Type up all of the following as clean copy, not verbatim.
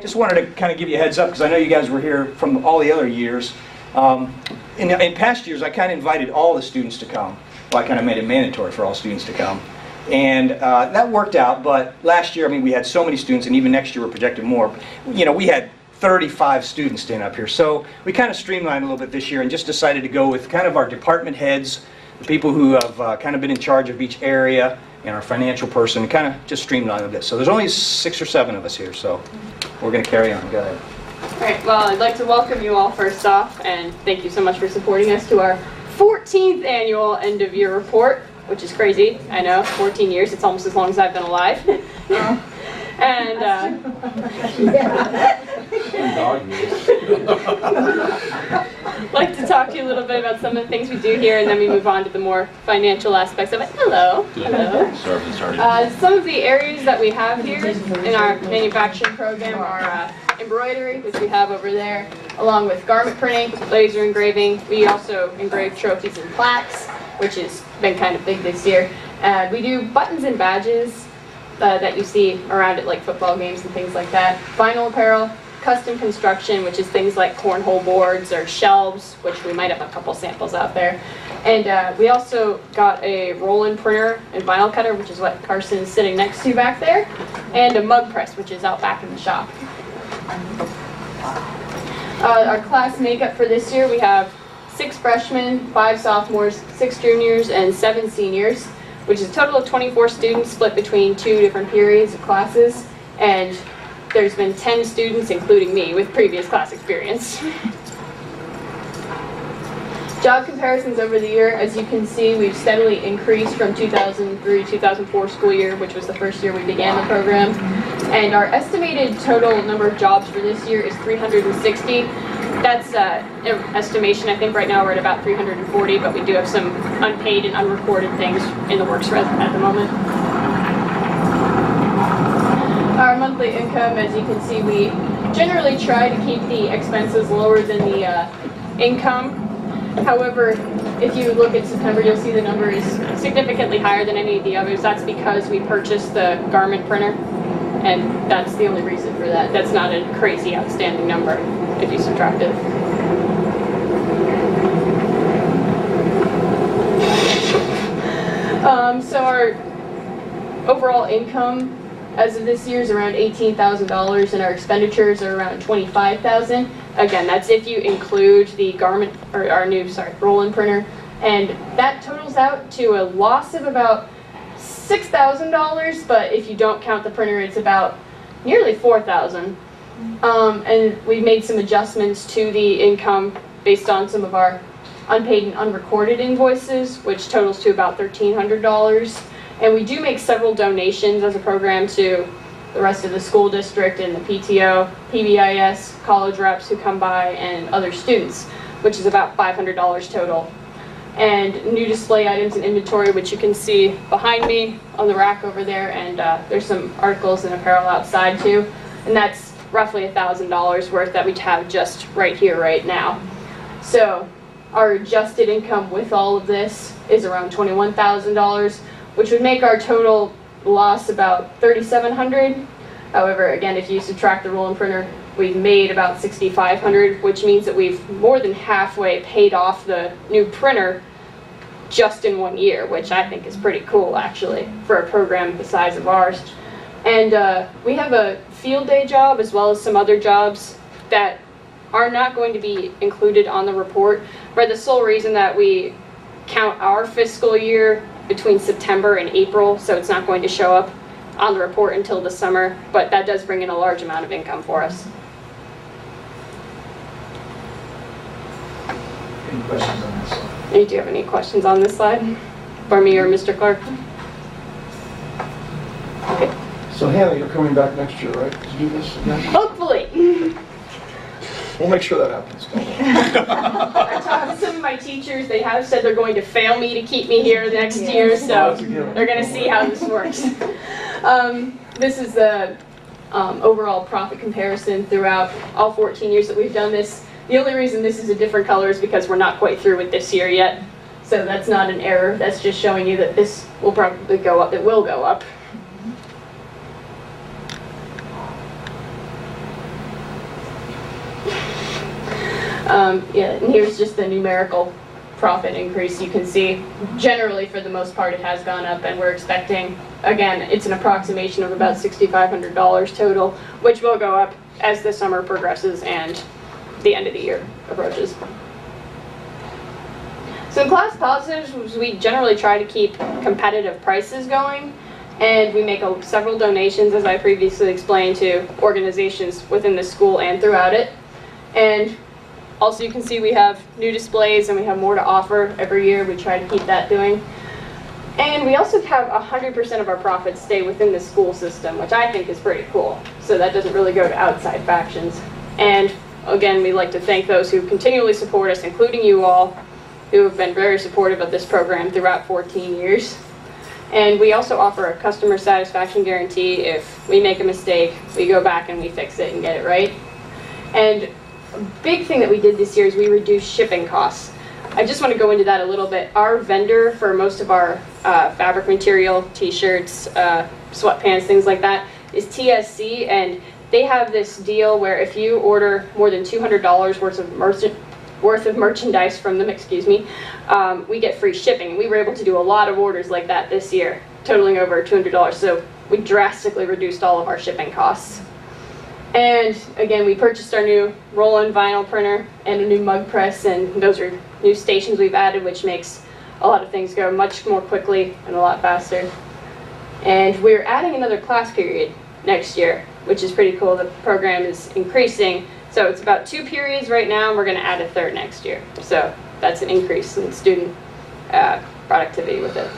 Just wanted to kind of give you a heads up because I know you guys were here from all the other years. In past years, I kind of invited all the students to come. Well, I kind of made it mandatory for all students to come. And that worked out, but last year, I mean, we had so many students, and even next year we're projected more. You know, we had 35 students stand up here. So we kind of streamlined a little bit this year and just decided to go with kind of our department heads, the people who have kind of been in charge of each area, and our financial person, kind of just streamline a bit. So there's only 6 or 7 of us here, so we're going to carry on. Go ahead. All right, well, I'd like to welcome you all first off, and thank you so much for supporting us to our 14th annual end-of-year report, which is crazy. I know, 14 years, it's almost as long as I've been alive. And I'd like to talk to you a little bit about some of the things we do here, and then we move on to the more financial aspects of it. Hello. Hello. Some of the areas that we have here in our manufacturing program are embroidery, which we have over there, along with garment printing, laser engraving. We also engrave trophies and plaques, which has been kind of big this year. We do buttons and badges that you see around at like football games and things like that. Vinyl apparel, custom construction, which is things like cornhole boards or shelves, which we might have a couple samples out there. And we also got a roll-in printer and vinyl cutter, which is what Carson is sitting next to back there, and a mug press, which is out back in the shop. Our class makeup for this year, we have 6 freshmen, 5 sophomores, 6 juniors, and 7 seniors, which is a total of 24 students split between 2 different periods of classes, and there's been 10 students, including me, with previous class experience. Job comparisons over the year, as you can see, we've steadily increased from 2003-2004 school year, which was the first year we began the program. And our estimated total number of jobs for this year is 360. That's an estimation. I think right now we're at about 340, but we do have some unpaid and unrecorded things in the works at the moment. Our monthly income, as you can see, we generally try to keep the expenses lower than the income. However, if you look at September, you'll see the number is significantly higher than any of the others. That's because we purchased the garment printer, and that's the only reason for that. That's not a crazy outstanding number if you subtract it. So our overall income as of this year is around $18,000, and our expenditures are around $25,000. Again, that's if you include the garment, or our new, roll-in printer, and that totals out to a loss of about $6,000, but if you don't count the printer, it's about nearly $4,000. And we've made some adjustments to the income based on some of our unpaid and unrecorded invoices, which totals to about $1,300. And we do make several donations as a program to the rest of the school district and the PTO, PBIS, college reps who come by, and other students, which is about $500 total. And new display items and inventory, which you can see behind me on the rack over there, and there's some articles and apparel outside too. And that's roughly $1,000 worth that we have just right here, right now. So our adjusted income with all of this is around $21,000, which would make our total loss about $3,700. However, again, if you subtract the roll-in printer, we've made about $6,500, which means that we've more than halfway paid off the new printer just in 1 year, which I think is pretty cool, actually, for a program the size of ours. And we have a field day job as well as some other jobs that are not going to be included on the report for the sole reason that we count our fiscal year between September and April, so it's not going to show up on the report until the summer, but that does bring in a large amount of income for us. Any questions on this slide? Do you have any questions on this slide for me or Mr. Clark? Okay. So Hannah, you're coming back next year, right, to do this again? Hopefully. We'll make sure that happens. I talked to some of my teachers. They have said they're going to fail me to keep me here next year, so they're going to see how this works. This is the overall profit comparison throughout all 14 years that we've done this. The only reason this is a different color is because we're not quite through with this year yet. So that's not an error. That's just showing you that this will probably go up. It will go up. Yeah, and here's just the numerical profit increase. You can see generally for the most part it has gone up, and we're expecting, again, it's an approximation of about $6,500 total, which will go up as the summer progresses and the end of the year approaches. So in class positives, we generally try to keep competitive prices going, and we make several donations, as I previously explained, to organizations within the school and throughout it. And also you can see we have new displays and we have more to offer every year. We try to keep that doing. And we also have 100% of our profits stay within the school system, which I think is pretty cool. So that doesn't really go to outside factions. And again, we'd like to thank those who continually support us, including you all, who have been very supportive of this program throughout 14 years. And we also offer a customer satisfaction guarantee. If we make a mistake, we go back and we fix it and get it right. And a big thing that we did this year is we reduced shipping costs. I just want to go into that a little bit. Our vendor for most of our fabric material, t-shirts, sweatpants, things like that, is TSC, and they have this deal where if you order more than $200 worth of merchandise from them, we get free shipping. We were able to do a lot of orders like that this year, totaling over $200. So we drastically reduced all of our shipping costs. And again, we purchased our new roll-on vinyl printer and a new mug press, and those are new stations we've added, which makes a lot of things go much more quickly and a lot faster. And we're adding another class period next year, which is pretty cool. The program is increasing. So it's about 2 periods right now, and we're going to add a third next year. So that's an increase in student productivity with it.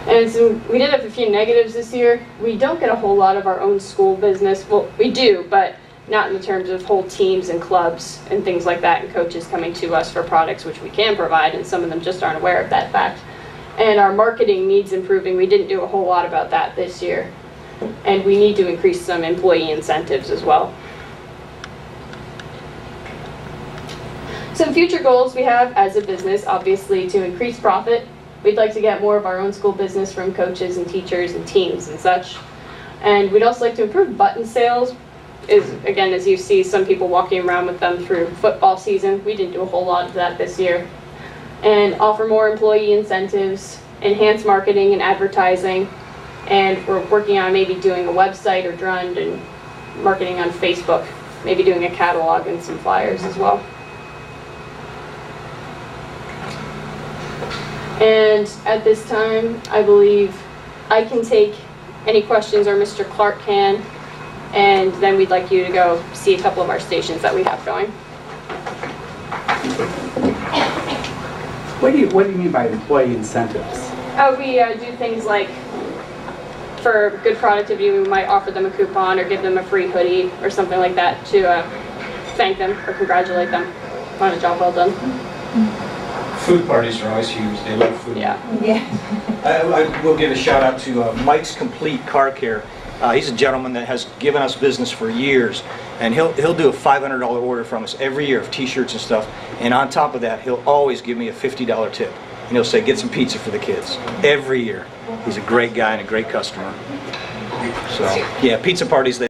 And so we did have a few negatives this year. We don't get a whole lot of our own school business. Well, we do, but not in the terms of whole teams and clubs and things like that, and coaches coming to us for products which we can provide, and some of them just aren't aware of that fact. And our marketing needs improving. We didn't do a whole lot about that this year. And we need to increase some employee incentives as well. Some future goals we have as a business, obviously, to increase profit. We'd like to get more of our own school business from coaches and teachers and teams and such. And we'd also like to improve button sales. Again, as you see some people walking around with them through football season. We didn't do a whole lot of that this year. And offer more employee incentives, enhance marketing and advertising. And we're working on maybe doing a website or Drund and marketing on Facebook, maybe doing a catalog and some flyers as well. And at this time, I believe I can take any questions, or Mr. Clark can, and then we'd like you to go see a couple of our stations that we have going. What do you mean by employee incentives? We do things like, for good productivity, we might offer them a coupon or give them a free hoodie or something like that to thank them or congratulate them on a job well done. Food parties are always huge. They love food. Yeah. I will give a shout out to Mike's Complete Car Care. He's a gentleman that has given us business for years, and he'll do a $500 order from us every year of t-shirts and stuff, and on top of that he'll always give me a $50 tip, and he'll say get some pizza for the kids every year. He's a great guy and a great customer. So yeah, pizza parties,